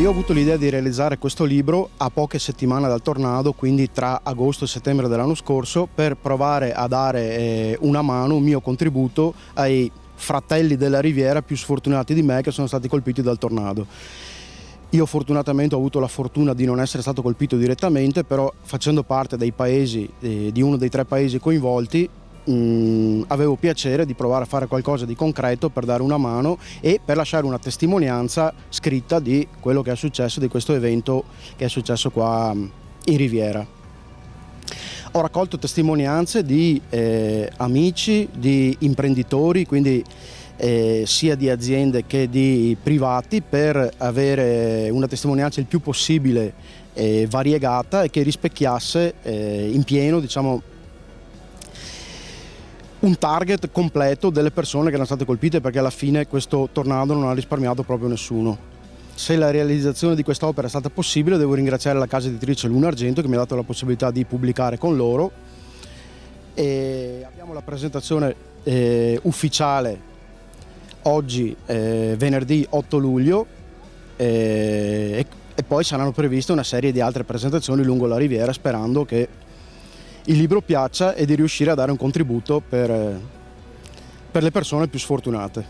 Io ho avuto l'idea di realizzare questo libro a poche settimane dal tornado, quindi tra agosto e settembre dell'anno scorso, per provare a dare una mano, un mio contributo ai fratelli della Riviera più sfortunati di me che sono stati colpiti dal tornado. Io fortunatamente ho avuto la fortuna di non essere stato colpito direttamente, però facendo parte dei paesi, di uno dei 3 paesi coinvolti, avevo piacere di provare a fare qualcosa di concreto per dare una mano e per lasciare una testimonianza scritta di quello che è successo, di questo evento che è successo qua in Riviera. Ho raccolto testimonianze di amici, di imprenditori, quindi sia di aziende che di privati, per avere una testimonianza il più possibile variegata e che rispecchiasse in pieno, diciamo, un target completo delle persone che erano state colpite, perché alla fine questo tornado non ha risparmiato proprio nessuno. Se la realizzazione di quest'opera è stata possibile, devo ringraziare la casa editrice Luna Argento che mi ha dato la possibilità di pubblicare con loro, e abbiamo la presentazione ufficiale oggi, venerdì 8 luglio, e poi saranno previste una serie di altre presentazioni lungo la Riviera, sperando che il libro piaccia e di riuscire a dare un contributo per le persone più sfortunate.